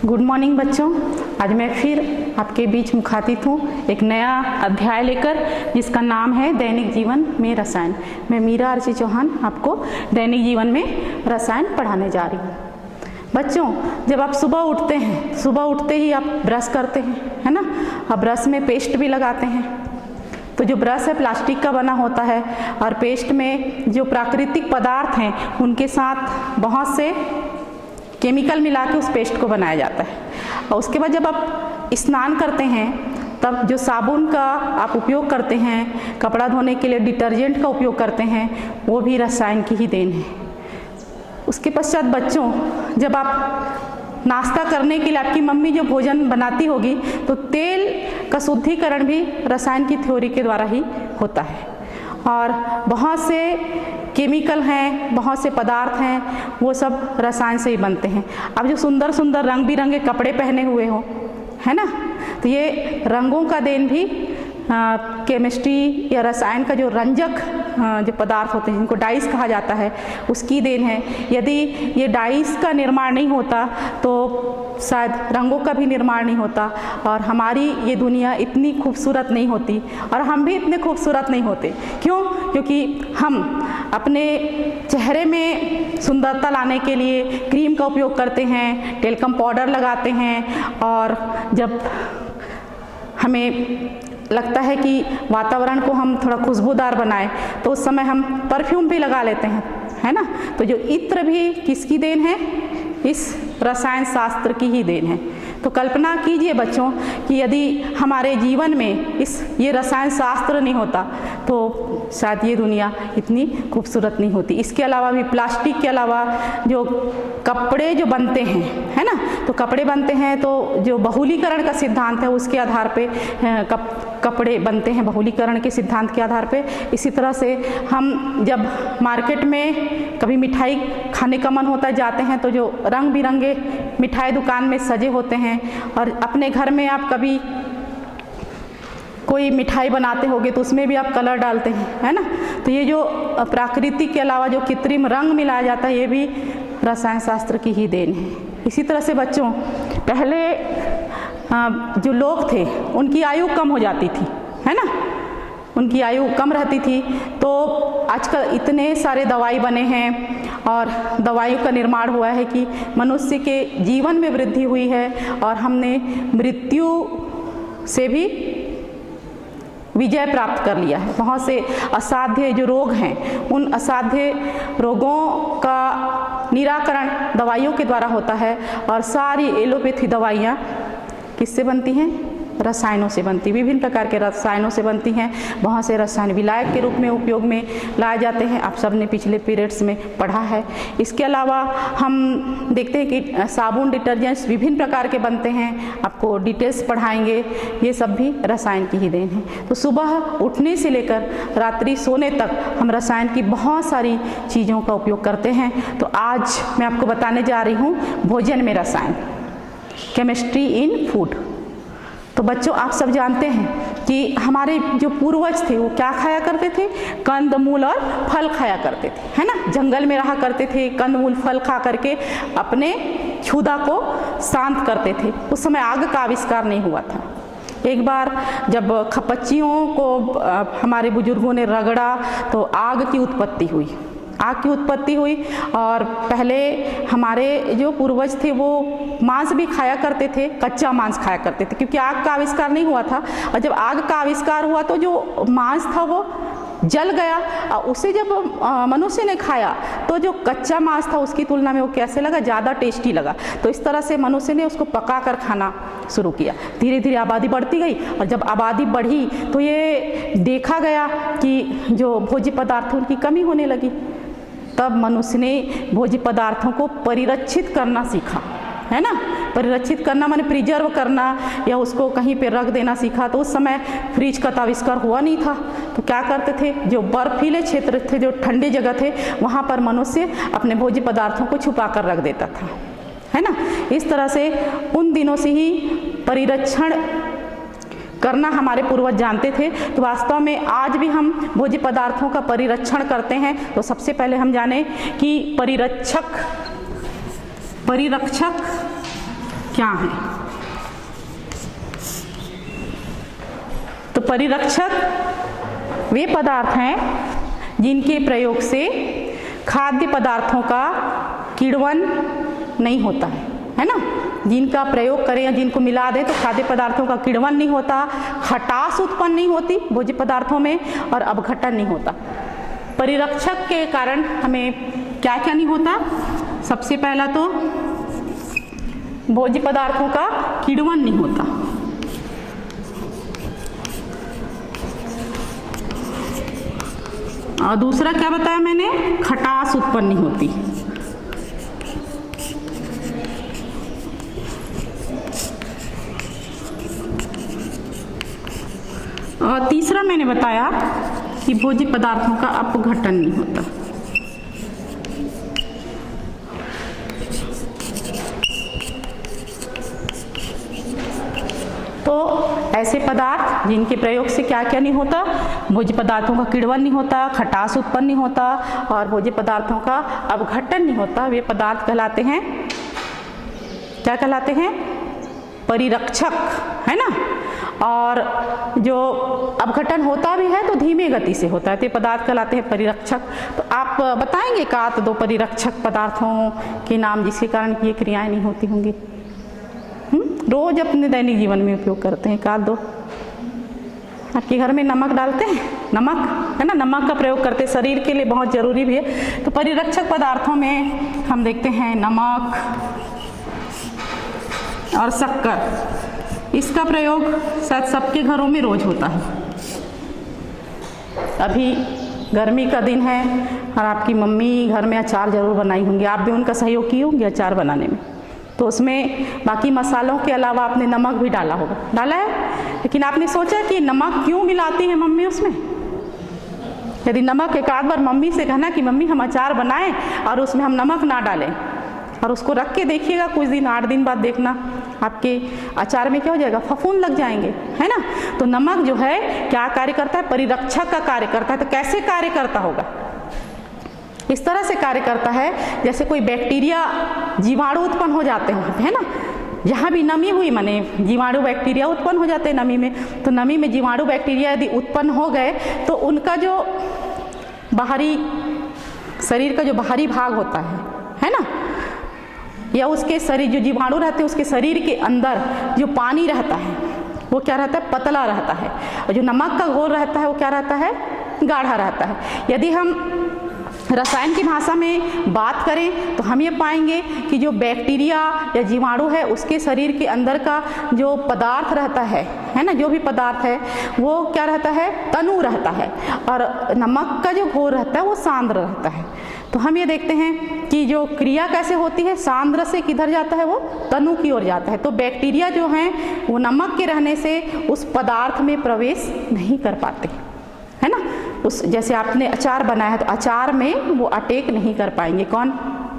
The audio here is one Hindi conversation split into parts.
गुड मॉर्निंग बच्चों। आज मैं फिर आपके बीच मुखातिब हूँ एक नया अध्याय लेकर, जिसका नाम है दैनिक जीवन में रसायन। मैं मीरा अर्ची चौहान आपको दैनिक जीवन में रसायन पढ़ाने जा रही हूँ। बच्चों, जब आप सुबह उठते हैं, सुबह उठते ही आप ब्रश करते हैं, है ना। आप ब्रश में पेस्ट भी लगाते हैं। तो जो ब्रश है प्लास्टिक का बना होता है और पेस्ट में जो प्राकृतिक पदार्थ हैं उनके साथ बहुत से केमिकल मिला के उस पेस्ट को बनाया जाता है। और उसके बाद जब आप स्नान करते हैं तब जो साबुन का आप उपयोग करते हैं, कपड़ा धोने के लिए डिटर्जेंट का उपयोग करते हैं, वो भी रसायन की ही देन है। उसके पश्चात बच्चों, जब आप नाश्ता करने के लिए आपकी मम्मी जो भोजन बनाती होगी तो तेल का शुद्धिकरण भी रसायन की थ्योरी के द्वारा ही होता है। और बहुत से केमिकल हैं, बहुत से पदार्थ हैं, वो सब रसायन से ही बनते हैं। अब जो सुंदर सुंदर रंग बिरंगे कपड़े पहने हुए हो, है ना, तो ये रंगों का देन भी केमिस्ट्री या रसायन का जो रंजक जो पदार्थ होते हैं जिनको डाइस कहा जाता है उसकी देन है। यदि ये डाइस का निर्माण नहीं होता तो शायद रंगों का भी निर्माण नहीं होता और हमारी ये दुनिया इतनी खूबसूरत नहीं होती और हम भी इतने खूबसूरत नहीं होते। क्यों? क्योंकि हम अपने चेहरे में सुंदरता लाने के लिए क्रीम का उपयोग करते हैं, टेल्कम पाउडर लगाते हैं, और जब हमें लगता है कि वातावरण को हम थोड़ा खुशबूदार बनाएं तो उस समय हम परफ्यूम भी लगा लेते हैं, है ना। तो जो इत्र भी किसकी देन है? इस रसायन शास्त्र की ही देन है। तो कल्पना कीजिए बच्चों कि यदि हमारे जीवन में ये रसायन शास्त्र नहीं होता तो शायद ये दुनिया इतनी खूबसूरत नहीं होती। इसके अलावा भी प्लास्टिक के अलावा जो कपड़े जो बनते हैं, है ना, तो कपड़े बनते हैं तो जो बहुलीकरण का सिद्धांत है उसके आधार पे कपड़े बनते हैं, बहुलीकरण के सिद्धांत के आधार पे। इसी तरह से हम जब मार्केट में कभी मिठाई खाने का मन होता है, जाते हैं तो जो रंग बिरंगे मिठाई दुकान में सजे होते हैं, और अपने घर में आप कभी कोई मिठाई बनाते होगे तो उसमें भी आप कलर डालते हैं, है ना। तो ये जो प्राकृतिक के अलावा जो कृत्रिम रंग मिलाया जाता है ये भी रसायन शास्त्र की ही देन है। इसी तरह से बच्चों, पहले जो लोग थे उनकी आयु कम हो जाती थी, है ना, उनकी आयु कम रहती थी। तो आजकल इतने सारे दवाई बने हैं और दवाइयों का निर्माण हुआ है कि मनुष्य के जीवन में वृद्धि हुई है और हमने मृत्यु से भी विजय प्राप्त कर लिया है। बहुत से असाध्य जो रोग हैं उन असाध्य रोगों का निराकरण दवाइयों के द्वारा होता है, और सारी एलोपैथी दवाइयाँ किससे बनती हैं? रसायनों से बनती, विभिन्न प्रकार के रसायनों से बनती हैं। बहुत से रसायन विलायक के रूप में उपयोग में लाए जाते हैं, आप सब ने पिछले पीरियड्स में पढ़ा है। इसके अलावा हम देखते हैं कि साबुन, डिटर्जेंट्स विभिन्न प्रकार के बनते हैं, आपको डिटेल्स पढ़ाएंगे। ये सब भी रसायन की ही देन है। तो सुबह उठने से लेकर रात्रि सोने तक हम रसायन की बहुत सारी चीज़ों का उपयोग करते हैं। तो आज मैं आपको बताने जा रही हूँ भोजन में रसायन, केमिस्ट्री इन फूड। तो बच्चों, आप सब जानते हैं कि हमारे जो पूर्वज थे वो क्या खाया करते थे? कंद मूल और फल खाया करते थे, है ना। जंगल में रहा करते थे, कंद मूल फल खा करके अपने क्षुधा को शांत करते थे। उस समय आग का आविष्कार नहीं हुआ था। एक बार जब खपच्चियों को हमारे बुजुर्गों ने रगड़ा तो आग की उत्पत्ति हुई, आग की उत्पत्ति हुई। और पहले हमारे जो पूर्वज थे वो मांस भी खाया करते थे, कच्चा मांस खाया करते थे, क्योंकि आग का आविष्कार नहीं हुआ था। और जब आग का आविष्कार हुआ तो जो मांस था वो जल गया, और उसे जब मनुष्य ने खाया तो जो कच्चा मांस था उसकी तुलना में वो कैसे लगा? ज़्यादा टेस्टी लगा। तो इस तरह से मनुष्य ने उसको पका कर खाना शुरू किया। धीरे धीरे आबादी बढ़ती गई, और जब आबादी बढ़ी तो ये देखा गया कि जो भोज्य पदार्थ उनकी कमी होने लगी। तब मनुष्य ने भोज्य पदार्थों को परिरक्षित करना सीखा, है ना। परिरक्षित करना माने प्रिजर्व करना या उसको कहीं पे रख देना सीखा। तो उस समय फ्रिज का आविष्कार हुआ नहीं था। तो क्या करते थे? जो बर्फीले क्षेत्र थे, जो ठंडी जगह थे, वहाँ पर मनुष्य अपने भोज्य पदार्थों को छुपा कर रख देता था, है ना। इस तरह से उन दिनों से ही परिरक्षण करना हमारे पूर्वज जानते थे। तो वास्तव में आज भी हम भोज्य पदार्थों का परिरक्षण करते हैं। तो सबसे पहले हम जाने कि परिरक्षक क्या हैं? तो परिरक्षक वे पदार्थ हैं जिनके प्रयोग से खाद्य पदार्थों का किण्वन नहीं होता है ना? जिनका प्रयोग करें या जिनको मिला दें तो खाद्य पदार्थों का किण्वन नहीं होता, खटास उत्पन्न नहीं होती भोज्य पदार्थों में और अपघटन नहीं होता। परिरक्षक के कारण हमें क्या क्या नहीं होता? सबसे पहला तो भोज्य पदार्थों का किण्वन नहीं होता, और दूसरा क्या बताया मैंने? खटास उत्पन्न नहीं होती। और तीसरा मैंने बताया कि भोज्य पदार्थों का अपघटन नहीं होता। तो ऐसे पदार्थ जिनके प्रयोग से क्या क्या नहीं होता? भोज्य पदार्थों का किण्वन नहीं होता, खटास उत्पन्न नहीं होता और भोज्य पदार्थों का अपघटन नहीं होता, वे पदार्थ कहलाते हैं, क्या कहलाते हैं? परिरक्षक, है ना? और जो अपघटन होता भी है तो धीमे गति से होता है, तो ये पदार्थ कहलाते हैं परिरक्षक। तो आप बताएंगे एकाध दो परिरक्षक पदार्थों के नाम जिसके कारण ये क्रियाएं नहीं होती होंगी? रोज अपने दैनिक जीवन में उपयोग करते हैं, एकाध दो। आपके घर में नमक डालते हैं, नमक, है ना? नमक का प्रयोग करते हैं, शरीर के लिए बहुत जरूरी भी है। तो परिरक्षक पदार्थों में हम देखते हैं नमक और शक्कर। इसका प्रयोग शायद सबके घरों में रोज होता है। अभी गर्मी का दिन है और आपकी मम्मी घर में अचार जरूर बनाई होंगी, आप भी उनका सहयोग किए होंगे अचार बनाने में। तो उसमें बाकी मसालों के अलावा आपने नमक भी डाला होगा, डाला है? लेकिन आपने सोचा कि नमक क्यों मिलाती है मम्मी उसमें? यदि नमक एक आध बार मम्मी से कहना कि मम्मी हम अचार बनाएं और उसमें हम नमक ना डालें, और उसको रख के देखिएगा कुछ दिन, 8 दिन बाद देखना आपके अचार में क्या हो जाएगा? फफूंद लग जाएंगे, है ना? तो नमक जो है क्या कार्य करता है? परिरक्षक का कार्य करता है। तो कैसे कार्य करता होगा? इस तरह से कार्य करता है जैसे कोई बैक्टीरिया, जीवाणु उत्पन्न हो जाते हैं, है ना? जहाँ भी नमी हुई, माने जीवाणु बैक्टीरिया उत्पन्न हो जाते हैं नमी में, तो नमी में जीवाणु बैक्टीरिया यदि उत्पन्न हो गए तो उनका जो बाहरी शरीर का जो बाहरी भाग होता है ना, या उसके शरीर जो जीवाणु रहते हैं उसके शरीर के अंदर जो पानी रहता है वो क्या रहता है? पतला रहता है, और जो नमक का घोल रहता है वो क्या रहता है? गाढ़ा रहता है। यदि हम रसायन की भाषा में बात करें तो हम ये पाएंगे कि जो बैक्टीरिया या जीवाणु है उसके शरीर के अंदर का जो पदार्थ रहता है ना, जो भी पदार्थ है वो क्या रहता है? तनु रहता है, और नमक का जो घोल रहता है वो सांद्र रहता है। तो हम ये देखते हैं कि जो क्रिया कैसे होती है, सांद्र से किधर जाता है? वो तनु की ओर जाता है। तो बैक्टीरिया जो हैं वो नमक के रहने से उस पदार्थ में प्रवेश नहीं कर पाते, है ना? उस जैसे आपने अचार बनाया है तो अचार में वो अटैक नहीं कर पाएंगे। कौन?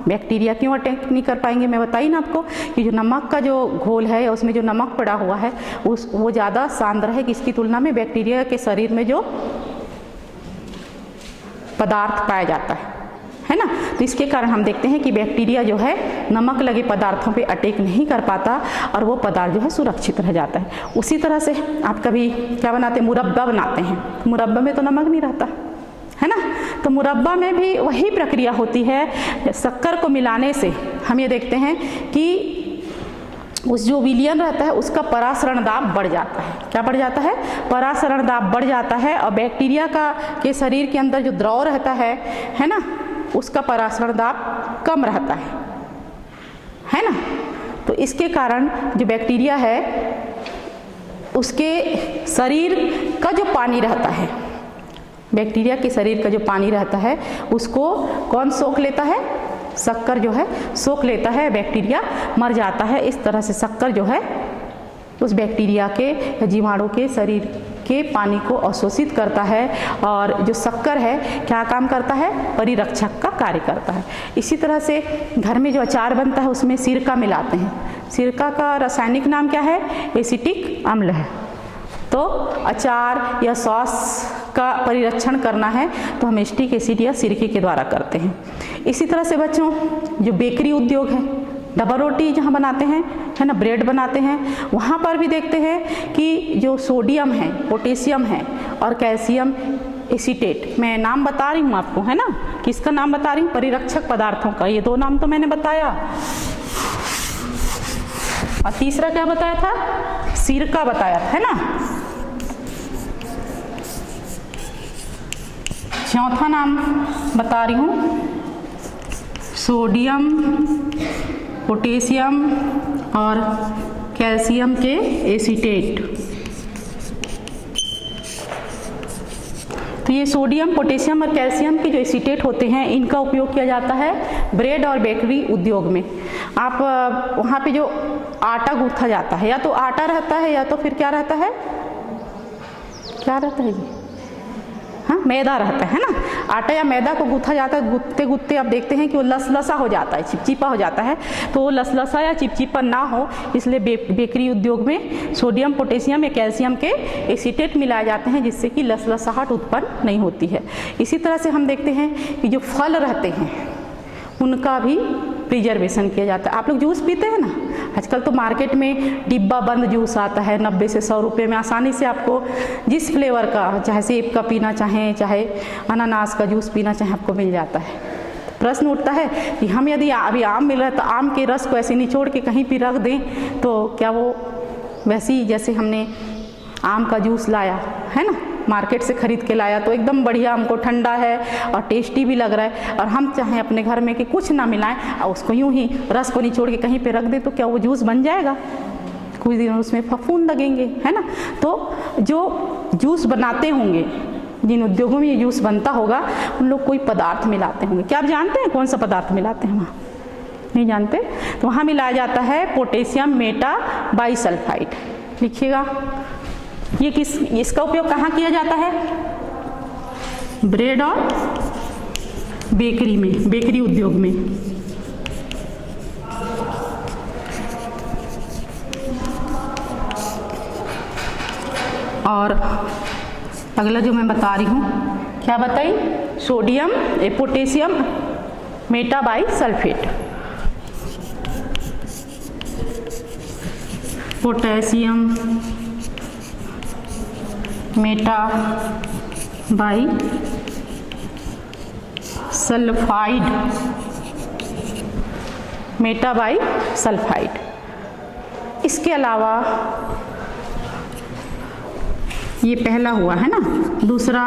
बैक्टीरिया। क्यों अटैक नहीं कर पाएंगे? मैं बताई ना आपको कि जो नमक का जो घोल है उसमें जो नमक पड़ा हुआ है वो ज़्यादा सांद्र है किसकी तुलना में? बैक्टीरिया के शरीर में जो पदार्थ पाया जाता है ना? तो इसके कारण हम देखते हैं कि बैक्टीरिया जो है नमक लगे पदार्थों पे अटैक नहीं कर पाता और वो पदार्थ जो है सुरक्षित रह जाता है। उसी तरह से आप कभी क्या बनाते हैं? मुरब्बा बनाते हैं, मुरब्बा में तो नमक नहीं रहता, है ना? तो मुरब्बा में भी वही प्रक्रिया होती है। शक्कर को मिलाने से हम ये देखते हैं कि उस जो विलयन रहता है उसका परासरण दाब बढ़ जाता है। क्या बढ़ जाता है? परासरण दाब बढ़ जाता है, और बैक्टीरिया के शरीर के अंदर जो द्रव रहता है ना, उसका परासरण दाब कम रहता है ना? तो इसके कारण जो बैक्टीरिया है उसके शरीर का जो पानी रहता है, बैक्टीरिया के शरीर का जो पानी रहता है उसको कौन सोख लेता है? शक्कर जो है सोख लेता है, बैक्टीरिया मर जाता है। इस तरह से शक्कर जो है उस बैक्टीरिया के जीवाणु के शरीर के पानी को अवशोषित करता है, और जो शक्कर है क्या काम करता है? परिरक्षक का कार्य करता है। इसी तरह से घर में जो अचार बनता है उसमें सिरका मिलाते हैं। सिरका का रासायनिक नाम क्या है? एसिटिक अम्ल है। तो अचार या सॉस का परिरक्षण करना है तो हम एसिटिक एसिड या सिरके के द्वारा करते हैं। इसी तरह से बच्चों जो बेकरी उद्योग है, डबल रोटी जहाँ बनाते हैं है ना, ब्रेड बनाते हैं, वहाँ पर भी देखते हैं कि जो सोडियम है, पोटेशियम है और कैल्शियम एसीटेट, मैं नाम बता रही हूँ आपको, है ना, किसका नाम बता रही हूँ, परिरक्षक पदार्थों का, ये 2 नाम तो मैंने बताया। और तीसरा क्या बताया था, सिरका बताया था, है ना। चौथा नाम बता रही हूँ, सोडियम, पोटेशियम और कैल्शियम के एसीटेट। तो ये सोडियम, पोटेशियम और कैल्शियम के जो एसीटेट होते हैं, इनका उपयोग किया जाता है ब्रेड और बेकरी उद्योग में। आप वहाँ पे जो आटा गूँथा जाता है, या तो आटा रहता है या तो फिर क्या रहता है, क्या रहता है जी, हाँ, मैदा रहता है ना। आटा या मैदा को गूँथा जाता है, गूँथते गूँथते आप देखते हैं कि वो लसलसा हो जाता है, चिपचिपा हो जाता है। तो वो लसलसा या चिपचिपा ना हो, इसलिए बेकरी उद्योग में सोडियम, पोटेशियम या कैल्शियम के एसीटेट मिलाए जाते हैं, जिससे कि लसलसाहट उत्पन्न नहीं होती है। इसी तरह से हम देखते हैं कि जो फल रहते हैं उनका भी प्रिजर्वेशन किया जाता है। आप लोग जूस पीते हैं ना, आजकल तो मार्केट में डिब्बा बंद जूस आता है, 90 से 100 रुपये में आसानी से आपको जिस फ्लेवर का, चाहे सेब का पीना चाहें, चाहे अनानास का जूस पीना चाहें, आपको मिल जाता है। प्रश्न उठता है कि हम यदि अभी आम मिल रहा है तो आम के रस को ऐसे निचोड़ के कहीं भी रख दें तो क्या वो वैसे ही जैसे हमने आम का जूस लाया है ना, मार्केट से ख़रीद के लाया तो एकदम बढ़िया, हमको ठंडा है और टेस्टी भी लग रहा है, और हम चाहें अपने घर में कि कुछ ना मिलाएं और उसको यूं ही रस को निचोड़ के कहीं पे रख दें तो क्या वो जूस बन जाएगा? कुछ दिन उसमें फफूंद लगेंगे, है ना। तो जो जूस बनाते होंगे, जिन उद्योगों में ये जूस बनता होगा, उन लोग कोई पदार्थ मिलाते होंगे। क्या आप जानते हैं कौन सा पदार्थ मिलाते हैं वहाँ? नहीं जानते? तो वहाँ मिलाया जाता है पोटेशियम मेटा बाइसल्फाइड। लिखिएगा, ये इसका उपयोग कहाँ किया जाता है? ब्रेड और बेकरी में, बेकरी उद्योग में। और अगला जो मैं बता रही हूँ, क्या बताई? Sodium, potassium Meta bisulphate, potassium Meta by sulphide, Meta by sulphide. इसके अलावा ये पहला हुआ है ना, दूसरा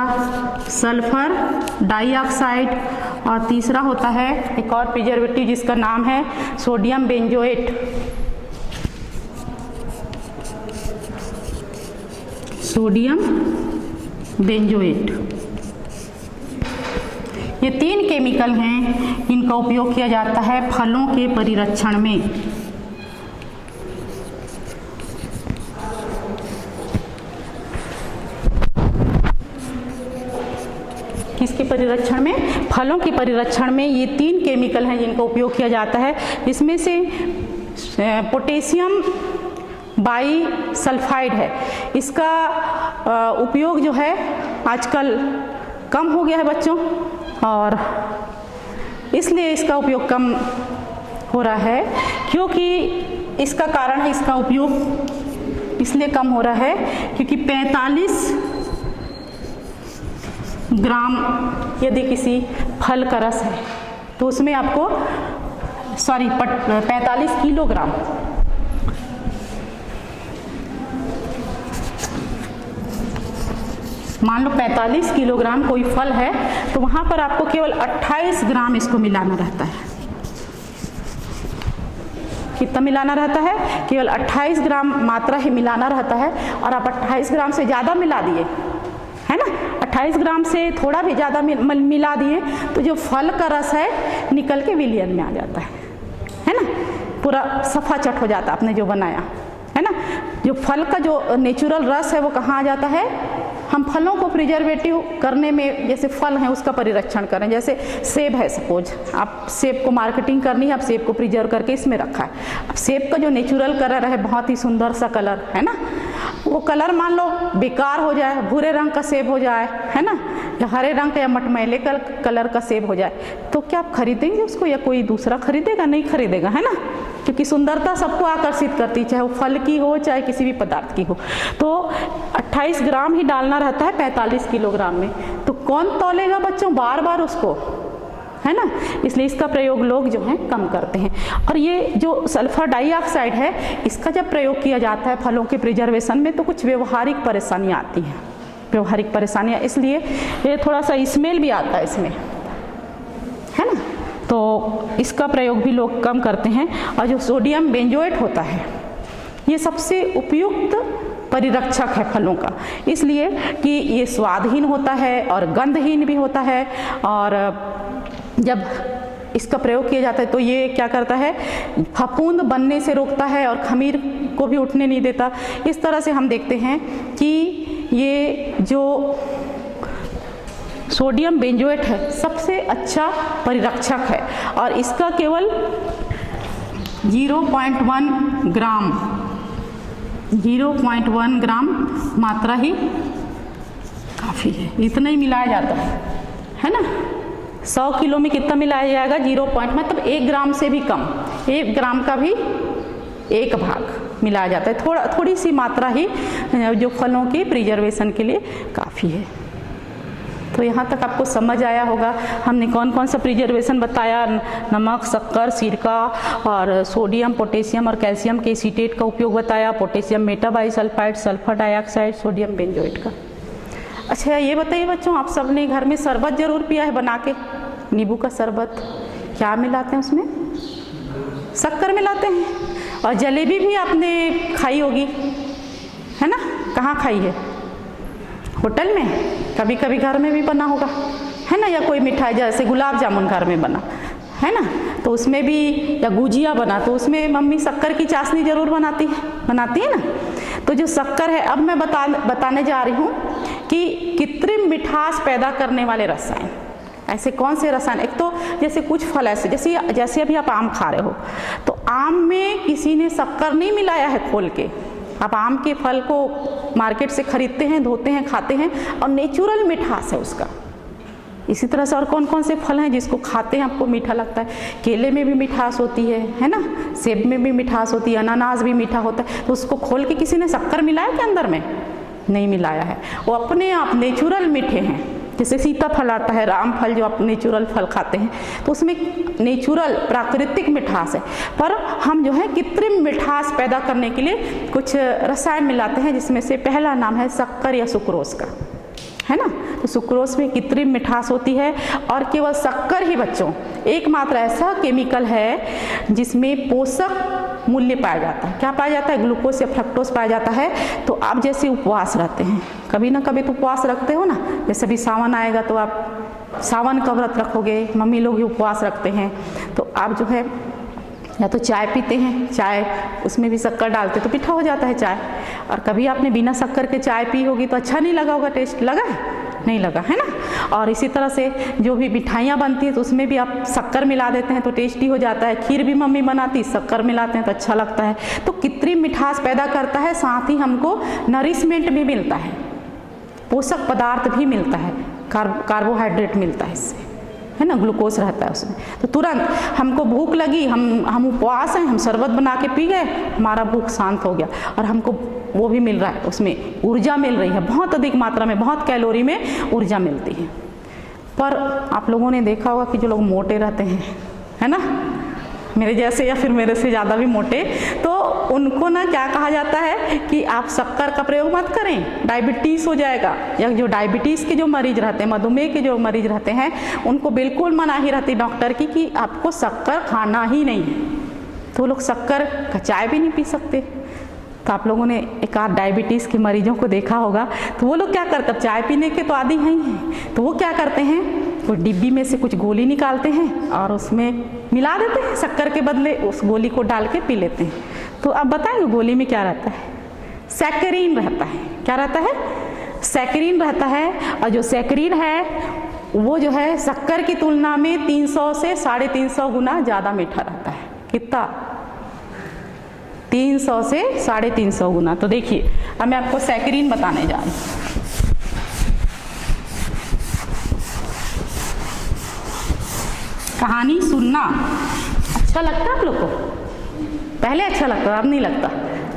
सल्फर डाइऑक्साइड, और तीसरा होता है एक और प्रिजर्वेटिव जिसका नाम है सोडियम बेंजोएट। सोडियम बेंजोएट, ये 3 केमिकल हैं, इनका उपयोग किया जाता है फलों के परिरक्षण में। किसके परिरक्षण में? फलों के परिरक्षण में ये 3 केमिकल हैं जिनका उपयोग किया जाता है। इसमें से पोटेशियम बाइसल्फाइड है, इसका उपयोग जो है आजकल कम हो गया है बच्चों, और इसलिए इसका उपयोग कम हो रहा है, क्योंकि इसका कारण है, इसका उपयोग इसलिए कम हो रहा है क्योंकि 45 ग्राम यदि किसी फल का रस है तो उसमें आपको 45 किलोग्राम, मान लो 45 किलोग्राम कोई फल है तो वहाँ पर आपको केवल 28 ग्राम इसको मिलाना रहता है। कितना मिलाना रहता है? केवल 28 ग्राम मात्रा ही मिलाना रहता है, और आप 28 ग्राम से ज़्यादा मिला दिए, है ना, 28 ग्राम से थोड़ा भी ज़्यादा मिला दिए तो जो फल का रस है निकल के विलियन में आ जाता है ना, पूरा सफ़ा चट हो जाता आपने जो बनाया, है ना। जो फल का जो नेचुरल रस है वो कहाँ आ जाता है? हम फलों को प्रिजर्वेटिव करने में, जैसे फल हैं उसका परिरक्षण करें, जैसे सेब है, सपोज आप सेब को मार्केटिंग करनी है, आप सेब को प्रिजर्व करके इसमें रखा है। अब सेब का जो नेचुरल कलर है, बहुत ही सुंदर सा कलर है ना, वो कलर मान लो बेकार हो जाए, भूरे रंग का सेब हो जाए, है ना, या हरे रंग का या मटमैले कलर का सेब हो जाए, तो क्या आप खरीदेंगे उसको या कोई दूसरा खरीदेगा? नहीं खरीदेगा, है ना। क्योंकि सुंदरता सबको आकर्षित करती है, चाहे वो फल की हो चाहे किसी भी पदार्थ की हो। तो 28 ग्राम ही डालना रहता है 45 किलोग्राम में, तो कौन तौलेगा बच्चों बार बार उसको, है ना। इसलिए इसका प्रयोग लोग जो हैं कम करते हैं। और ये जो सल्फर डाइऑक्साइड है, इसका जब प्रयोग किया जाता है फलों के प्रिजर्वेशन में तो कुछ व्यवहारिक परेशानियाँ आती हैं, व्यवहारिक परेशानियाँ, इसलिए ये थोड़ा सा स्मेल भी आता है इसमें, है ना। तो इसका प्रयोग भी लोग कम करते हैं। और जो सोडियम बेंजोएट होता है ये सबसे उपयुक्त परिरक्षक है फलों का, इसलिए कि ये स्वादहीन होता है और गंधहीन भी होता है। और जब इसका प्रयोग किया जाता है तो ये क्या करता है, फफूंद बनने से रोकता है और खमीर को भी उठने नहीं देता। इस तरह से हम देखते हैं कि ये जो सोडियम बेंजोएट है सबसे अच्छा परिरक्षक है। और इसका केवल 0.1 ग्राम मात्रा ही काफ़ी है, इतना ही मिलाया जाता है ना। 100 किलो में कितना मिलाया जाएगा, 0. मतलब 1 ग्राम से भी कम, 1 ग्राम का भी 1 भाग मिलाया जाता है। थोड़ी सी मात्रा ही जो फलों की प्रिजर्वेशन के लिए काफ़ी है। तो यहाँ तक आपको समझ आया होगा हमने कौन कौन सा प्रिजर्वेशन बताया, नमक, शक्कर, सिरका और सोडियम, पोटेशियम और कैल्शियम के एसीटेट का उपयोग बताया, potassium metabisulphite, sulphur dioxide, sodium benzoate का। अच्छा ये बताइए बच्चों, आप सब ने घर में शरबत जरूर पिया है बना के, नींबू का शरबत, क्या मिलाते हैं उसमें, शक्कर मिलाते हैं। और जलेबी भी आपने खाई होगी, है ना, कहाँ खाई है, होटल में, कभी कभी घर में भी बना होगा, है ना। या कोई मिठाई जैसे गुलाब जामुन घर में बना, है ना, तो उसमें भी, या गुजिया बना तो उसमें मम्मी शक्कर की चाशनी जरूर बनाती है ना। तो जो शक्कर है, अब मैं बताने जा रही हूँ कि कृत्रिम मिठास पैदा करने वाले रसायन, ऐसे कौन से रसायन। एक तो जैसे कुछ फल ऐसे, जैसे अभी आप आम खा रहे हो तो आम में किसी ने शक्कर नहीं मिलाया है खोल के। आप आम के फल को मार्केट से खरीदते हैं, धोते हैं, खाते हैं और नेचुरल मिठास है उसका। इसी तरह से और कौन कौन से फल हैं जिसको खाते हैं आपको मीठा लगता है, केले में भी मिठास होती है ना, सेब में भी मिठास होती है, अनानास भी मीठा होता है। तो उसको खोल के किसी ने शक्कर मिलाया क्या अंदर में, नहीं मिलाया है, वो अपने आप नेचुरल मीठे हैं। जैसे सीताफल आता है, राम फल जो आप नेचुरल फल खाते हैं तो उसमें नेचुरल प्राकृतिक मिठास है। पर हम जो है कृत्रिम मिठास पैदा करने के लिए कुछ रसायन मिलाते हैं, जिसमें से पहला नाम है शक्कर या सुक्रोज का, है ना। तो सुक्रोज में कृत्रिम मिठास होती है। और केवल शक्कर ही बच्चों एकमात्र ऐसा केमिकल है जिसमें पोषक मूल्य पाया जाता है। क्या पाया जाता है, ग्लूकोज या फ्रक्टोज पाया जाता है। तो आप जैसे उपवास रहते हैं, कभी ना कभी तो उपवास रखते हो ना, जैसे अभी सावन आएगा तो आप सावन का व्रत रखोगे, मम्मी लोग भी उपवास रखते हैं। तो आप जो है या तो चाय पीते हैं, चाय उसमें भी शक्कर डालते तो मीठा हो जाता है चाय। और कभी आपने बिना शक्कर के चाय पी होगी तो अच्छा नहीं लगा होगा, टेस्ट लगा है, नहीं लगा, है ना। और इसी तरह से जो भी मिठाइयाँ बनती हैं तो उसमें भी आप शक्कर मिला देते हैं तो टेस्टी हो जाता है। खीर भी मम्मी बनाती, शक्कर मिलाते हैं तो अच्छा लगता है। तो कृत्रिम मिठास पैदा करता है, साथ ही हमको नरिशमेंट भी मिलता है, पोषक पदार्थ भी मिलता है, कार्बोहाइड्रेट मिलता है इससे, है ना, ग्लूकोज रहता है उसमें। तो तुरंत हमको भूख लगी, हम उपवास हैं, हम शरबत बना के पी गए, हमारा भूख शांत हो गया और हमको वो भी मिल रहा है, उसमें ऊर्जा मिल रही है, बहुत अधिक मात्रा में, बहुत कैलोरी में ऊर्जा मिलती है। पर आप लोगों ने देखा होगा कि जो लोग मोटे रहते हैं, है ना, मेरे जैसे या फिर मेरे से ज़्यादा भी मोटे, तो उनको ना क्या कहा जाता है कि आप शक्कर का प्रयोग मत करें, डायबिटीज़ हो जाएगा। या जो डायबिटीज़ के जो मरीज रहते हैं, मधुमेह के जो मरीज रहते हैं, उनको बिल्कुल मनाही रहती डॉक्टर की कि आपको शक्कर खाना ही नहीं है। तो लोग शक्कर का चाय भी नहीं पी सकते। तो आप लोगों ने एक आध डायबिटीज़ के मरीजों को देखा होगा, तो वो लोग क्या करते हैं, चाय पीने के तो आदी हैं, तो वो क्या करते हैं, वो डिब्बी में से कुछ गोली निकालते हैं और उसमें मिला देते हैं, शक्कर के बदले उस गोली को डाल के पी लेते हैं। तो आप बताएंगे गोली में क्या रहता है, सैकरीन रहता है। क्या रहता है, सैकरीन रहता है। और जो सैकरीन है वो जो है शक्कर की तुलना में 300 से 350 गुना ज़्यादा मीठा रहता है। कितना, 300 से 350 गुना। तो देखिए अब मैं आपको सैकरीन बताने जा रही हूँ। कहानी सुनना अच्छा लगता है आप लोग को? पहले अच्छा लगता था, अब नहीं लगता।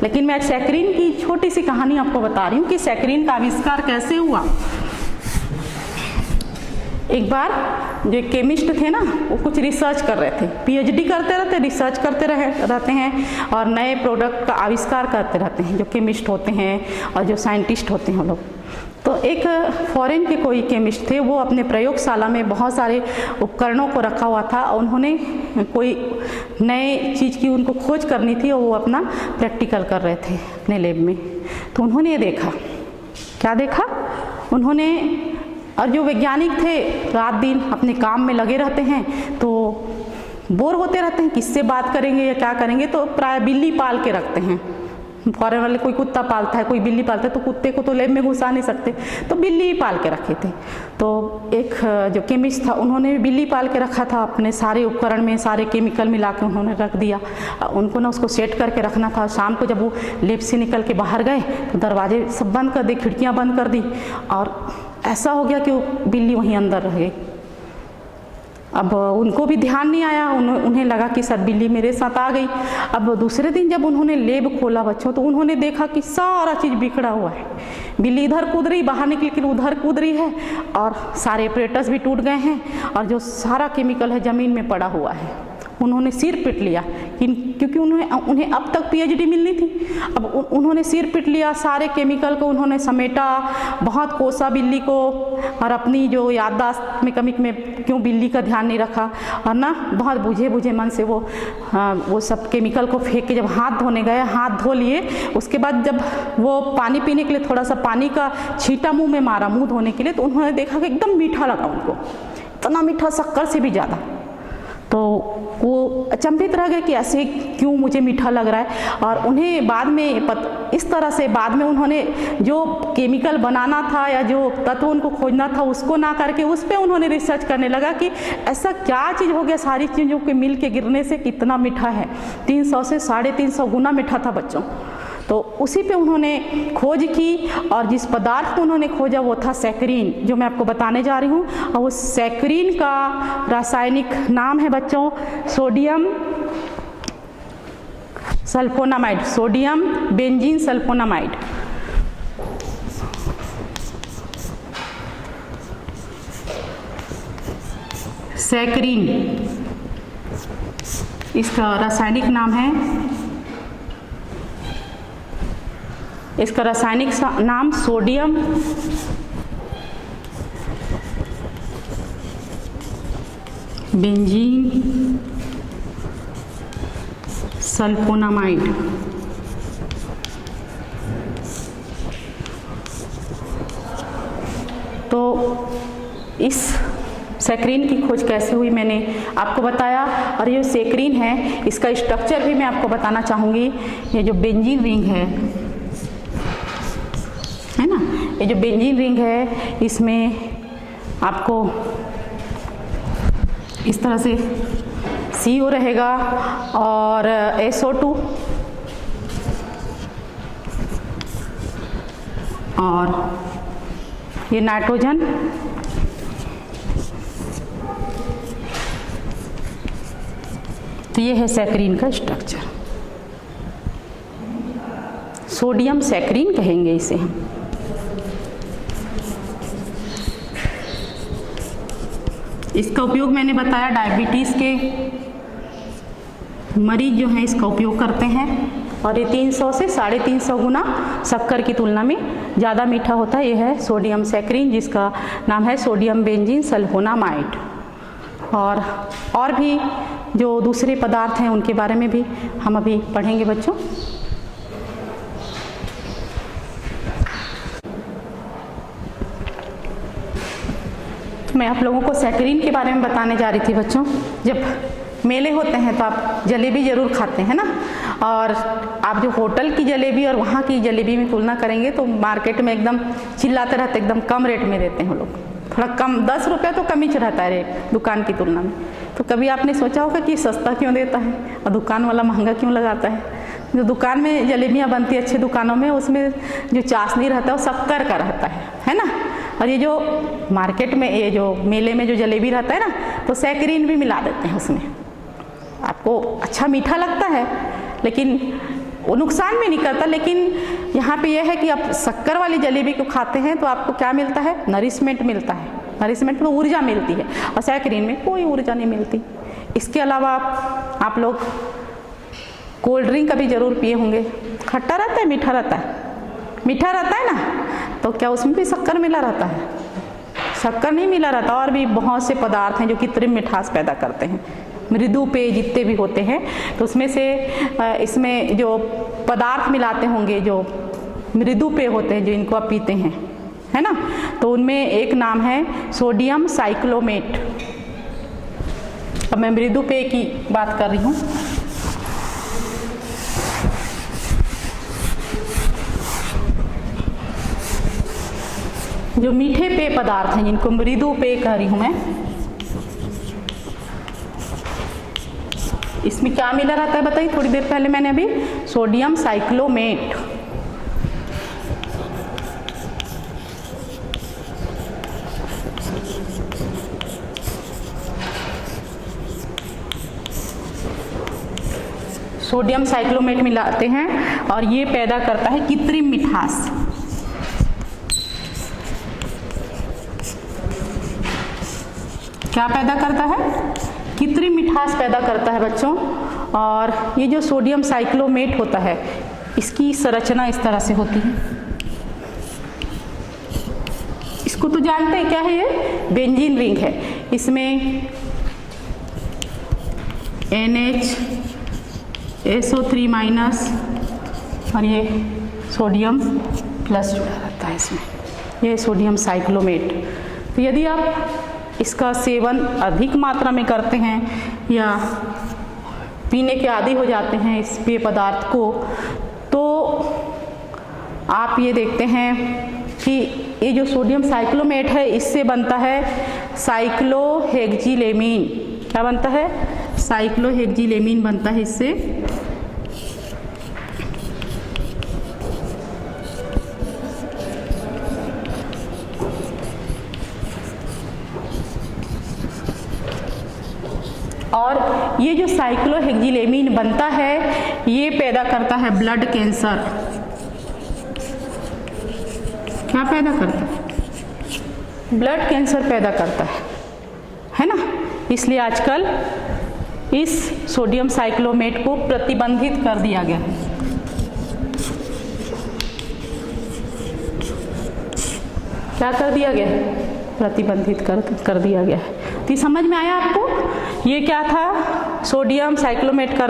लेकिन मैं सैकरीन की छोटी सी कहानी आपको बता रही हूँ कि सैकरीन का आविष्कार कैसे हुआ। एक बार जो केमिस्ट थे ना, वो कुछ रिसर्च कर रहे थे, पीएचडी करते रहते, रिसर्च करते रहते हैं और नए प्रोडक्ट का आविष्कार करते रहते हैं, जो केमिस्ट होते हैं और जो साइंटिस्ट होते हैं लोग। तो एक फॉरेन के कोई केमिस्ट थे, वो अपने प्रयोगशाला में बहुत सारे उपकरणों को रखा हुआ था और उन्होंने कोई नए चीज़ की उनको खोज करनी थी और वो अपना प्रैक्टिकल कर रहे थे अपने लैब में। तो उन्होंने ये देखा, क्या देखा उन्होंने, और जो वैज्ञानिक थे रात दिन अपने काम में लगे रहते हैं तो बोर होते रहते हैं, किससे बात करेंगे या क्या करेंगे, तो प्राय बिल्ली पाल के रखते हैं। फॉरेन वाले कोई कुत्ता पालता है, कोई बिल्ली पालता है, तो कुत्ते को तो लैब में घुसा नहीं सकते, तो बिल्ली ही पाल के रखे थे। तो एक जो केमिस्ट था, उन्होंने बिल्ली पाल के रखा था, अपने सारे उपकरण में सारे केमिकल मिला के उन्होंने रख दिया। उनको ना उसको सेट करके रखना था। शाम को जब वो लैब से निकल के बाहर गए तो दरवाजे सब बंद कर दिए, खिड़कियाँ बंद कर दी, और ऐसा हो गया कि वो बिल्ली वहीं अंदर रह गई। अब उनको भी ध्यान नहीं आया, उन्हें लगा कि सर बिल्ली मेरे साथ आ गई। अब दूसरे दिन जब उन्होंने लैब खोला बच्चों, तो उन्होंने देखा कि सारा चीज़ बिखरा हुआ है। बिल्ली इधर कूद रही, बाहर निकल के उधर कूद रही है, और सारे ऑपरेटर्स भी टूट गए हैं, और जो सारा केमिकल है ज़मीन में पड़ा हुआ है। उन्होंने सिर पीट लिया, क्योंकि उन्हें अब तक पीएचडी मिलनी थी। अब उन्होंने सिर पीट लिया, सारे केमिकल को उन्होंने समेटा, बहुत कोसा बिल्ली को, और अपनी जो याददाश्त में कमी में क्यों बिल्ली का ध्यान नहीं रखा, और ना बहुत बुझे मन से वो सब केमिकल को फेंक के जब हाथ धोने गए, हाथ धो लिए। उसके बाद जब वो पानी पीने के लिए थोड़ा सा पानी का छींटा मुँह में मारा मुँह धोने के लिए, तो उन्होंने देखा कि एकदम मीठा लगा उनको, इतना मीठा, शक्कर से भी ज़्यादा। तो वो अचंभित रह गए कि ऐसे क्यों मुझे मीठा लग रहा है। और उन्हें बाद में इस तरह से बाद में उन्होंने जो केमिकल बनाना था या जो तत्व उनको खोजना था, उसको ना करके उस पर उन्होंने रिसर्च करने लगा कि ऐसा क्या चीज़ हो गया, सारी चीज़ों के मिल के गिरने से कितना मीठा है। 300 से 350 गुना मीठा था बच्चों। तो उसी पे उन्होंने खोज की, और जिस पदार्थ को उन्होंने खोजा वो था सैकरीन, जो मैं आपको बताने जा रही हूँ। और उस सैकरीन का रासायनिक नाम है बच्चों sodium sulphonamide, sodium benzene sulphonamide. Saccharin इसका रासायनिक नाम है। इसका रासायनिक नाम सोडियम बेंजीन सल्फोनामाइड। तो इस सैकरीन की खोज कैसे हुई मैंने आपको बताया, और ये सैकरीन है इसका स्ट्रक्चर भी मैं आपको बताना चाहूँगी। ये जो बेंजीन रिंग है ना, ये जो बेंजीन रिंग है, इसमें आपको इस तरह से CO रहेगा और SO2 और ये नाइट्रोजन, तो ये है सैकरीन का स्ट्रक्चर। सोडियम सैकरीन कहेंगे इसे हम। इसका उपयोग मैंने बताया, डायबिटीज़ के मरीज जो हैं इसका उपयोग करते हैं, और ये 300 से 350 गुना शक्कर की तुलना में ज़्यादा मीठा होता है। ये है सोडियम सैकरीन, जिसका नाम है सोडियम बेंजीन सल्फोनामाइड। और भी जो दूसरे पदार्थ हैं उनके बारे में भी हम अभी पढ़ेंगे बच्चों। मैं आप लोगों को सैकरीन के बारे में बताने जा रही थी बच्चों। जब मेले होते हैं तो आप जलेबी ज़रूर खाते हैं ना, और आप जो होटल की जलेबी और वहाँ की जलेबी में तुलना करेंगे तो मार्केट में एकदम चिल्लाते रहते, एकदम कम रेट में देते हैं लोग, थोड़ा कम, 10 रुपये तो कम ही रहता है रेट दुकान की तुलना में। तो कभी आपने सोचा होगा कि सस्ता क्यों देता है और दुकान वाला महंगा क्यों लगाता है। जो दुकान में जलेबियाँ बनती है अच्छी दुकानों में, उसमें जो चाशनी रहता है वो शक्कर का रहता है ना। और ये जो मार्केट में, ये जो मेले में जो जलेबी रहता है ना, तो सैकरीन भी मिला देते हैं उसमें। आपको अच्छा मीठा लगता है, लेकिन वो नुकसान भी नहीं करता। लेकिन यहाँ पे यह है कि आप शक्कर वाली जलेबी को खाते हैं तो आपको क्या मिलता है, नरिशमेंट मिलता है, नरिशमेंट में ऊर्जा मिलती है, और सैकरीन में कोई ऊर्जा नहीं मिलती। इसके अलावा आप लोग कोल्ड ड्रिंक कभी ज़रूर पिए होंगे, खट्टा रहता है मीठा रहता है, मीठा रहता है ना, तो क्या उसमें भी शक्कर मिला रहता है? शक्कर नहीं मिला रहता। और भी बहुत से पदार्थ हैं जो कृत्रिम मिठास पैदा करते हैं। मृदु पेय जितने भी होते हैं तो उसमें से इसमें जो पदार्थ मिलाते होंगे जो मृदु पेय होते हैं जो इनको आप पीते हैं, है ना, तो उनमें एक नाम है सोडियम साइक्लोमेट। अब मैं मृदु पेय की बात कर रही हूँ। जो मीठे पेय पदार्थ हैं जिनको मृदु पेय कह रही हूँ मैं, इसमें क्या मिला रहता है बताइए? थोड़ी देर पहले मैंने अभी सोडियम साइक्लोमेट। सोडियम साइक्लोमेट मिलाते हैं और ये पैदा करता है कृत्रिम मिठास। क्या पैदा करता है? कृत्रिम मिठास पैदा करता है बच्चों। और ये जो सोडियम साइक्लोमेट होता है इसकी संरचना इस तरह से होती है। इसको तो जानते हैं क्या है, ये बेंजीन रिंग है। इसमें NH SO3 माइनस और ये सोडियम प्लस जुड़ा रहता है इसमें, ये सोडियम साइक्लोमेट। तो यदि आप इसका सेवन अधिक मात्रा में करते हैं या पीने के आदी हो जाते हैं इस पेय पदार्थ को, तो आप ये देखते हैं कि ये जो सोडियम साइक्लोमेट है इससे बनता है साइक्लोहेक्जिलेमीन। क्या बनता है? साइक्लोहेक्जिलेमीन बनता है इससे। और ये जो साइक्लोहेक्जिलेमीन बनता है ये पैदा करता है ब्लड कैंसर। क्या पैदा करता है? ब्लड कैंसर पैदा करता है ना। इसलिए आजकल इस सोडियम साइक्लोमेट को प्रतिबंधित कर दिया गया है। क्या कर दिया गया है? प्रतिबंधित कर दिया गया है। तो समझ में आया आपको? ये क्या था? सोडियम साइक्लोमेट का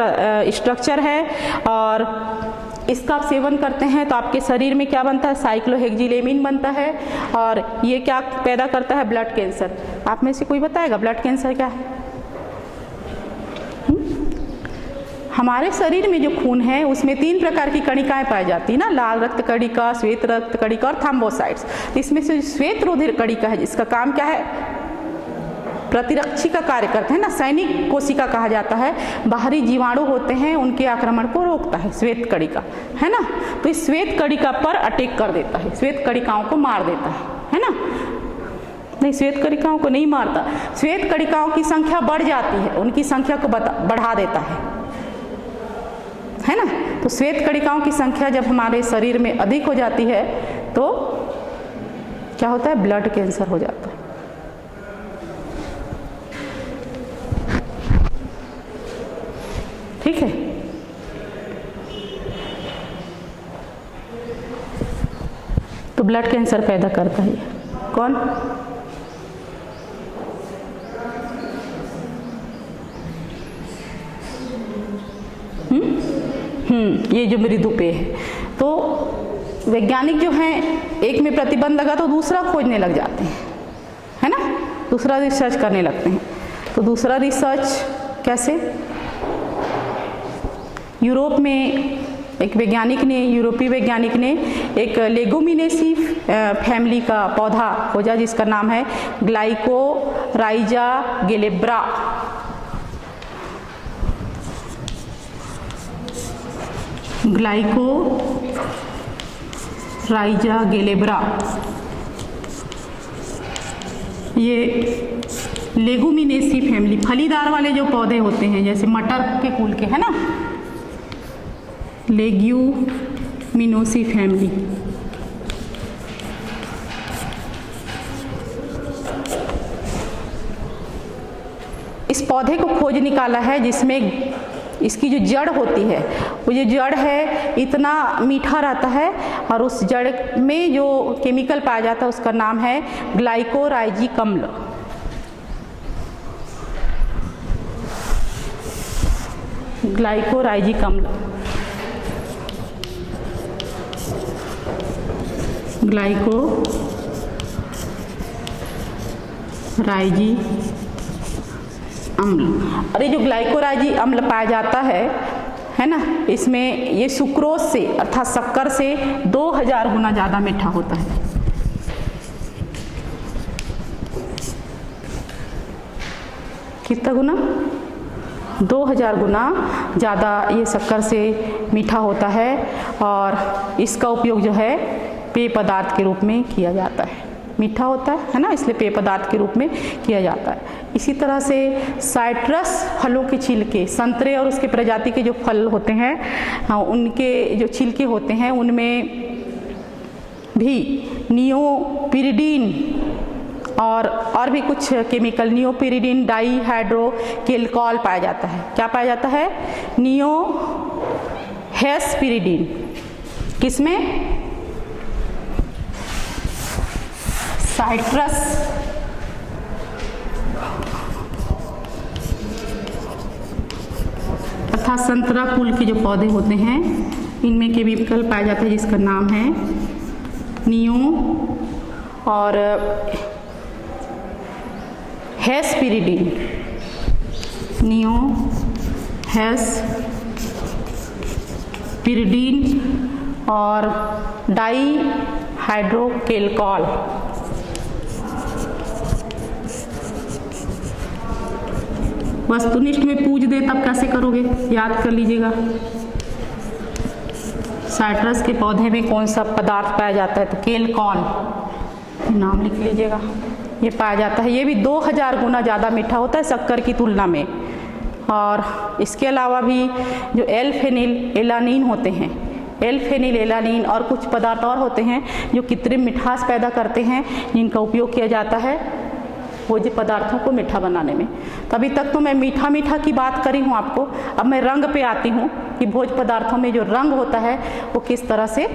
स्ट्रक्चर है और इसका आप सेवन करते हैं तो आपके शरीर में क्या बनता है? साइक्लोहेक्जिलेमीन बनता है और ये क्या पैदा करता है? Blood cancer. आप में से कोई बताएगा ब्लड कैंसर क्या है? हमारे शरीर में जो खून है उसमें 3 प्रकार की कणिकाएं पाई जाती है ना, लाल रक्त कणिका, श्वेत रक्त कणिका और थ्रोम्बोसाइट्स। इसमें से श्वेत रोधित कणिका है जिसका काम क्या है? प्रतिरक्षी का कार्य करते हैं ना, सैनिक कोशिका कहा जाता है। बाहरी जीवाणु होते हैं उनके आक्रमण को रोकता है श्वेत कणिका, है ना। तो इस श्वेत कणिका पर अटैक कर देता है, श्वेत कणिकाओं को मार देता है ना। नहीं, श्वेत कणिकाओं को नहीं मारता, श्वेत कणिकाओं की संख्या बढ़ जाती है, उनकी संख्या को बढ़ा देता है ना। तो श्वेत कणिकाओं की संख्या जब हमारे शरीर में अधिक हो जाती है तो क्या होता है? ब्लड कैंसर हो जाता है। ठीक है। तो ब्लड कैंसर पैदा करता है कौन? ये जो मृदु पेय है। तो वैज्ञानिक जो हैं एक में प्रतिबंध लगा तो दूसरा खोजने लग जाते हैं, है ना, दूसरा रिसर्च करने लगते हैं। तो दूसरा रिसर्च कैसे? यूरोप में एक वैज्ञानिक ने, यूरोपीय वैज्ञानिक ने एक लेगुमिनेसी फैमिली का पौधा खोजा जिसका नाम है ग्लाइकोराइजा गेलेब्रा। ग्लाइकोराइजा गेलेब्रा ये लेगुमिनेसी फैमिली, फलीदार वाले जो पौधे होते हैं जैसे मटर के कुल के, है ना, लेग्यूमिनोसी फैमिली। इस पौधे को खोज निकाला है जिसमें इसकी जो जड़ होती है, वो जो जड़ है इतना मीठा रहता है और उस जड़ में जो केमिकल पाया जाता है उसका नाम है ग्लाइकोराइजिक अम्ल। ग्लाइकोराइजिक अम्ल, ग्लाइकोराइजिक अम्ल। और ये जो ग्लाइकोराइजिक अम्ल पाया जाता है ना, इसमें ये सुक्रोज से अर्थात शक्कर से 2000 गुना ज़्यादा मीठा होता है। कितना गुना? 2000 गुना ज़्यादा ये शक्कर से मीठा होता है और इसका उपयोग जो है पेय पदार्थ के रूप में किया जाता है। मीठा होता है ना, इसलिए पेय पदार्थ के रूप में किया जाता है। इसी तरह से साइट्रस फलों के छिलके, संतरे और उसके प्रजाति के जो फल होते हैं उनके जो छिलके होते हैं उनमें भी नियोपिरिडीन और भी कुछ केमिकल, नियोपिरिडीन डाईहाइड्रोकेल्कॉल पाया जाता है। क्या पाया जाता है? नियोहेस्पिरिडीन। किसमें? साइट्रस तथा संतरा कुल के जो पौधे होते हैं इनमें केमिकल पाया जाता है जिसका नाम है नियो और हेस्पिरिडीन। नियो हेस्पिरिडीन और डाईहाइड्रोकेल्कॉल। वस्तुनिष्ठ में पूछ दे तब कैसे करोगे, याद कर लीजिएगा। साइट्रस के पौधे में कौन सा पदार्थ पाया जाता है? तो केल्कॉल, नाम लिख लीजिएगा। ये पाया जाता है, ये भी 2000 गुना ज़्यादा मीठा होता है शक्कर की तुलना में। और इसके अलावा भी जो एल फेनिल होते हैं, एल फेनिल और कुछ पदार्थ और होते हैं जो कृत्रिम मिठास पैदा करते हैं, जिनका उपयोग किया जाता है भोज्य पदार्थों को मीठा बनाने में। तो अभी तक तो मैं मीठा की बात करी हूँ आपको। अब मैं रंग पे आती हूँ कि भोज्य पदार्थों में जो रंग होता है वो किस तरह से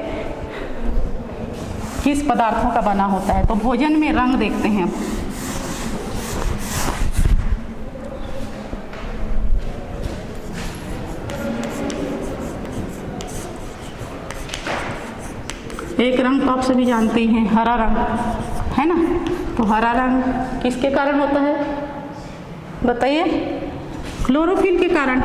किस पदार्थों का बना होता है। तो भोजन में रंग देखते हैं। एक रंग तो आप सभी जानते ही हैं, हरा रंग है ना। तो हरा रंग किसके कारण होता है बताइए? क्लोरोफिल के कारण।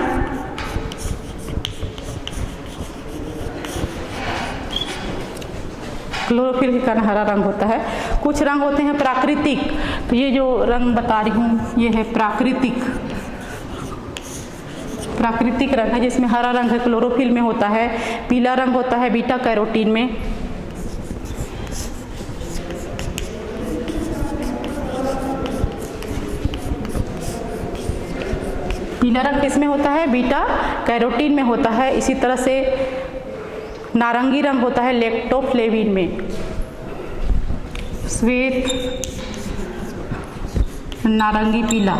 क्लोरोफिल के कारण हरा रंग होता है। कुछ रंग होते हैं प्राकृतिक। तो ये जो रंग बता रही हूँ ये है प्राकृतिक रंग है, जिसमें हरा रंग है क्लोरोफिल में होता है, पीला रंग होता है बीटा कैरोटीन में, पीला रंग किस में होता है? बीटा कैरोटीन में होता है। इसी तरह से नारंगी रंग होता है लेक्टोफ्लेविन में, श्वेत नारंगी पीला,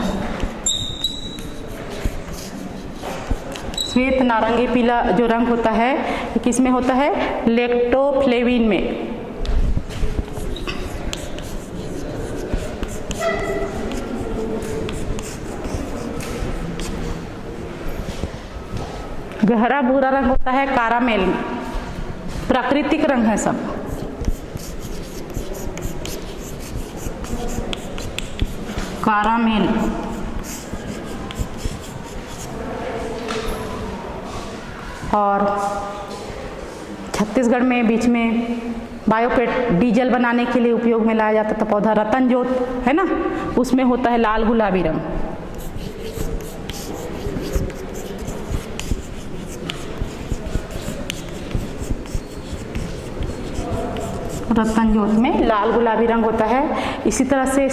श्वेत नारंगी पीला जो रंग होता है किस में होता है? लेक्टोफ्लेविन में। गहरा भूरा रंग होता है कारामेल में। प्राकृतिक रंग है सब। कारामेल और छत्तीसगढ़ में बीच में बायोपेट डीजल बनाने के लिए उपयोग में लाया जाता था पौधा रतन जोत है ना, उसमें होता है लाल गुलाबी रंग। रतन जोत में लाल गुलाबी रंग होता है। इसी तरह से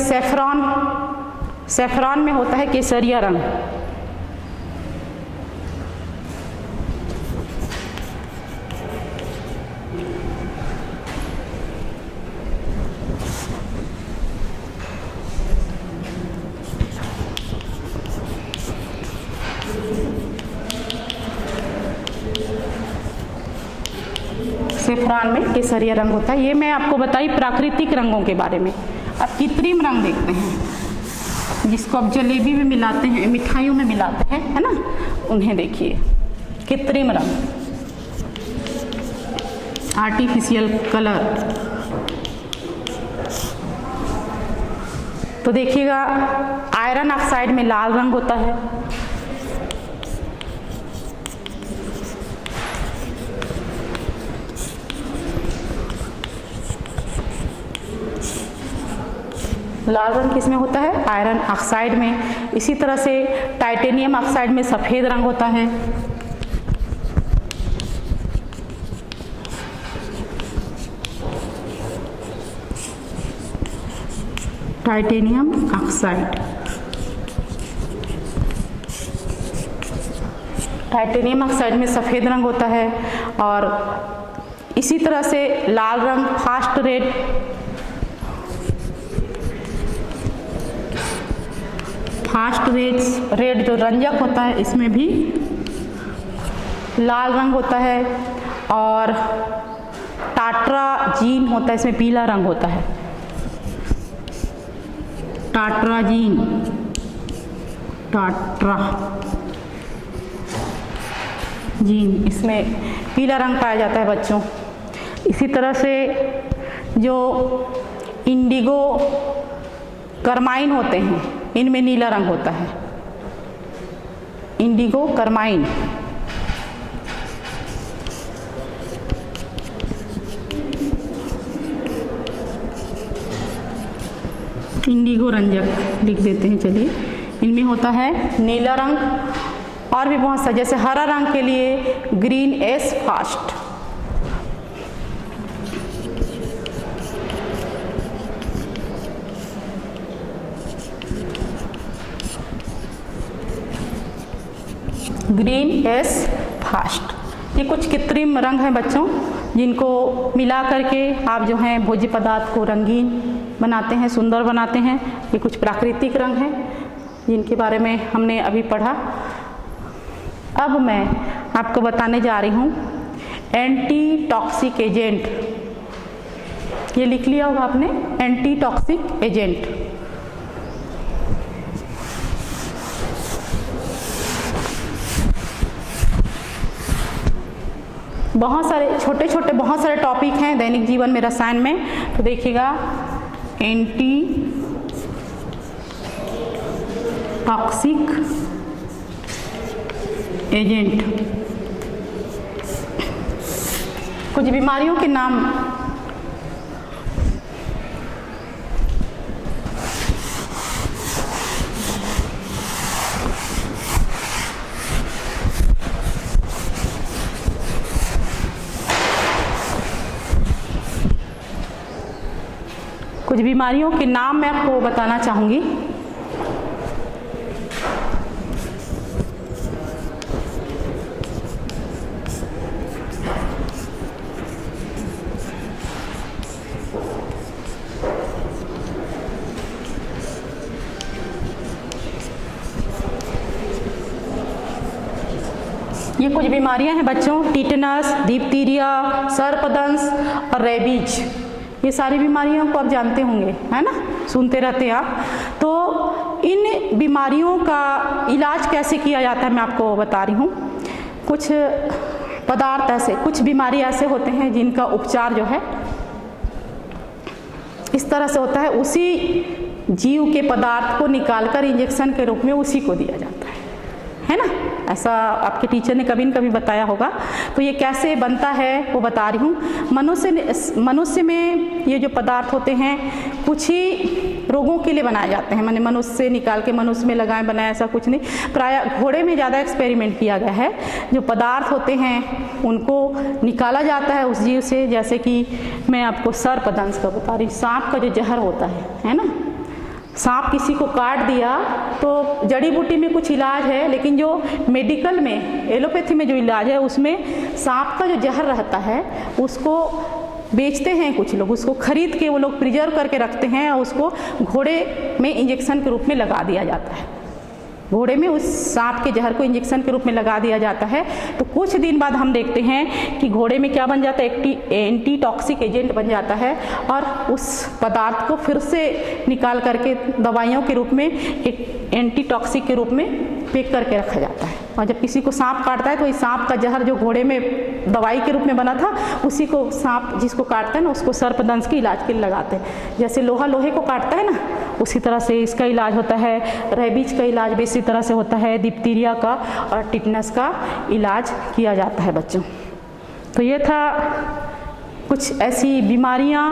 सैफरॉन में होता है केसरिया रंग। सेफ्रॉन में केसरिया रंग होता है। ये मैं आपको बताई प्राकृतिक रंगों के बारे में। अब कृत्रिम रंग देखते हैं, जिसको आप जलेबी में मिलाते हैं, मिठाइयों में मिलाते हैं, है ना, उन्हें देखिए, कृत्रिम रंग, आर्टिफिशियल कलर। तो देखिएगा आयरन ऑक्साइड में लाल रंग होता है, लाल रंग किसमें होता है? आयरन ऑक्साइड में। इसी तरह से टाइटेनियम ऑक्साइड में सफ़ेद रंग होता है। टाइटेनियम ऑक्साइड, टाइटेनियम ऑक्साइड में सफ़ेद रंग होता है। और इसी तरह से लाल रंग फास्ट रेड जो रंजक होता है, इसमें भी लाल रंग होता है। और टाट्राजीन होता है, इसमें पीला रंग होता है। टाट्राजीन, इसमें पीला रंग पाया जाता है बच्चों। इसी तरह से जो इंडिगो करमाइन होते हैं, इनमें नीला रंग होता है। इंडिगो करमाइन, इंडिगो रंजक लिख देते हैं, चलिए, इनमें होता है नीला रंग। और भी बहुत सा, जैसे हरा रंग के लिए green S fast, green S fast. ये कुछ कृत्रिम रंग हैं बच्चों, जिनको मिला करके आप जो हैं भोज्य पदार्थ को रंगीन बनाते हैं, सुंदर बनाते हैं। ये कुछ प्राकृतिक रंग हैं जिनके बारे में हमने अभी पढ़ा। अब मैं आपको बताने जा रही हूँ एंटी टॉक्सिक एजेंट। ये लिख लिया होगा आपने, एंटी टॉक्सिक एजेंट। बहुत सारे छोटे छोटे बहुत सारे टॉपिक हैं दैनिक जीवन में रसायन में। तो देखिएगा एंटी टॉक्सिक एजेंट, कुछ बीमारियों के नाम। कुछ बीमारियों के नाम मैं आपको बताना चाहूँगी। ये कुछ बीमारियां हैं बच्चों, टिटेनस, डिप्थीरिया, सर्पदंश और रेबीज। ये सारी बीमारियों को आप जानते होंगे, है ना, सुनते रहते हैं आप। तो इन बीमारियों का इलाज कैसे किया जाता है मैं आपको बता रही हूँ। कुछ पदार्थ ऐसे, कुछ बीमारी ऐसे होते हैं जिनका उपचार जो है इस तरह से होता है, उसी जीव के पदार्थ को निकालकर इंजेक्शन के रूप में उसी को दिया जाता है ना। ऐसा आपके टीचर ने कभी न कभी बताया होगा। तो ये कैसे बनता है वो बता रही हूँ। मनुष्य में ये जो पदार्थ होते हैं कुछ ही रोगों के लिए बनाए जाते हैं, माने मनुष्य से निकाल के मनुष्य में लगाए बनाए, ऐसा कुछ नहीं। प्रायः घोड़े में ज़्यादा एक्सपेरिमेंट किया गया है। जो पदार्थ होते हैं उनको निकाला जाता है उस जीव से, जैसे कि मैं आपको सर्पदंश का बता रही, सांप का जो जहर होता है ना, सांप किसी को काट दिया तो जड़ी बूटी में कुछ इलाज है, लेकिन जो मेडिकल में, एलोपैथी में जो इलाज है उसमें सांप का जो जहर रहता है उसको बेचते हैं कुछ लोग, उसको खरीद के वो लोग प्रिजर्व करके रखते हैं और उसको घोड़े में इंजेक्शन के रूप में लगा दिया जाता है। घोड़े में उस सांप के जहर को इंजेक्शन के रूप में लगा दिया जाता है। तो कुछ दिन बाद हम देखते हैं कि घोड़े में क्या बन जाता है, एंटी टॉक्सिक एजेंट बन जाता है और उस पदार्थ को फिर से निकाल करके दवाइयों के रूप में एक एंटी टॉक्सिक के रूप में पैक करके रखा जाता है। और जब किसी को सांप काटता है तो इस सांप का जहर जो घोड़े में दवाई के रूप में बना था, उसी को सांप जिसको काटता है ना, उसको सर्पदंश के इलाज के लिए लगाते हैं। जैसे लोहा लोहे को काटता है ना, उसी तरह से इसका इलाज होता है। रेबीज का इलाज भी इसी तरह से होता है, डिप्थीरिया का और टिटनस का इलाज किया जाता है बच्चों। तो ये था कुछ ऐसी बीमारियां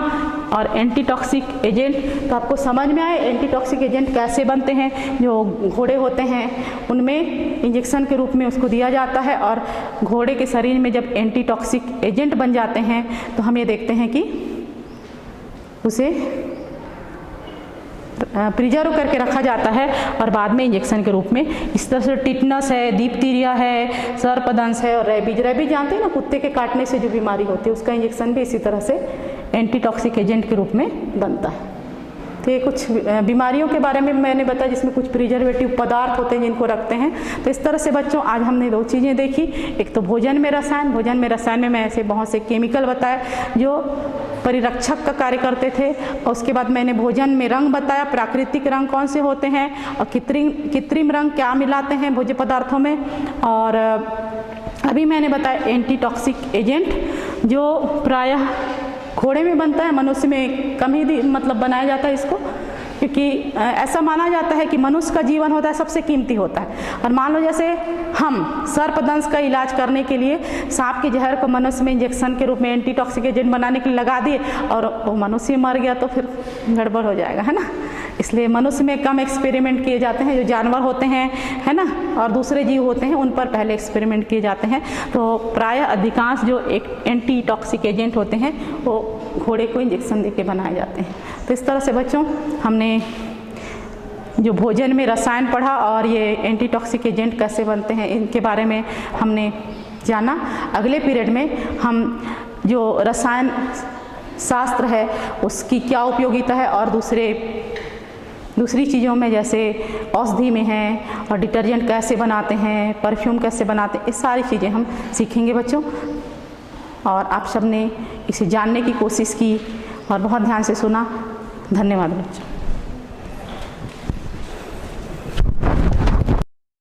और एंटीटॉक्सिक एजेंट। तो आपको समझ में आए एंटीटॉक्सिक एजेंट कैसे बनते हैं। जो घोड़े होते हैं उनमें इंजेक्शन के रूप में उसको दिया जाता है और घोड़े के शरीर में जब एंटीटॉक्सिक एजेंट बन जाते हैं तो हम ये देखते हैं कि उसे प्रिजर्व करके रखा जाता है और बाद में इंजेक्शन के रूप में। इस तरह से टिटनस है, डिप्थीरिया है, सर्पदंश है और रेबीज। रेबीज जानते हैं ना, कुत्ते के काटने से जो बीमारी होती है, उसका इंजेक्शन भी इसी तरह से एंटीटॉक्सिक एजेंट के रूप में बनता है। तो ये कुछ बीमारियों के बारे में मैंने बताया जिसमें कुछ प्रिजर्वेटिव पदार्थ होते हैं जिनको रखते हैं। तो इस तरह से बच्चों आज हमने दो चीज़ें देखी। एक तो भोजन में रसायन। भोजन में रसायन में मैं ऐसे बहुत से केमिकल बताया जो परिरक्षक का कार्य करते थे। और उसके बाद मैंने भोजन में रंग बताया, प्राकृतिक रंग कौन से होते हैं और कृत्रिम रंग क्या मिलाते हैं भोज्य पदार्थों में। और अभी मैंने बताया एंटीटॉक्सिक एजेंट जो प्रायः घोड़े में बनता है, मनुष्य में कम ही मतलब बनाया जाता है इसको, क्योंकि ऐसा माना जाता है कि मनुष्य का जीवन होता है सबसे कीमती होता है। और मान लो जैसे हम सर्पदंश का इलाज करने के लिए सांप के जहर को मनुष्य में इंजेक्शन के रूप में एंटीटॉक्सिक एजेंट बनाने के लिए लगा दिए और वो मनुष्य मर गया तो फिर गड़बड़ हो जाएगा, है ना। इसलिए मनुष्य में कम एक्सपेरिमेंट किए जाते हैं। जो जानवर होते हैं, है ना, और दूसरे जीव होते हैं, उन पर पहले एक्सपेरिमेंट किए जाते हैं। तो प्रायः अधिकांश जो एक एंटीटॉक्सिक एजेंट होते हैं वो घोड़े को इंजेक्शन देके बनाए जाते हैं। तो इस तरह से बच्चों हमने जो भोजन में रसायन पढ़ा और ये एंटीटॉक्सिक एजेंट कैसे बनते हैं इनके बारे में हमने जाना। अगले पीरियड में हम जो रसायन शास्त्र है उसकी क्या उपयोगिता है और दूसरी चीज़ों में जैसे औषधि में है और डिटर्जेंट कैसे बनाते हैं, परफ्यूम कैसे बनाते हैं, ये सारी चीज़ें हम सीखेंगे बच्चों। और आप सब ने इसे जानने की कोशिश की और बहुत ध्यान से सुना। धन्यवाद बच्चों।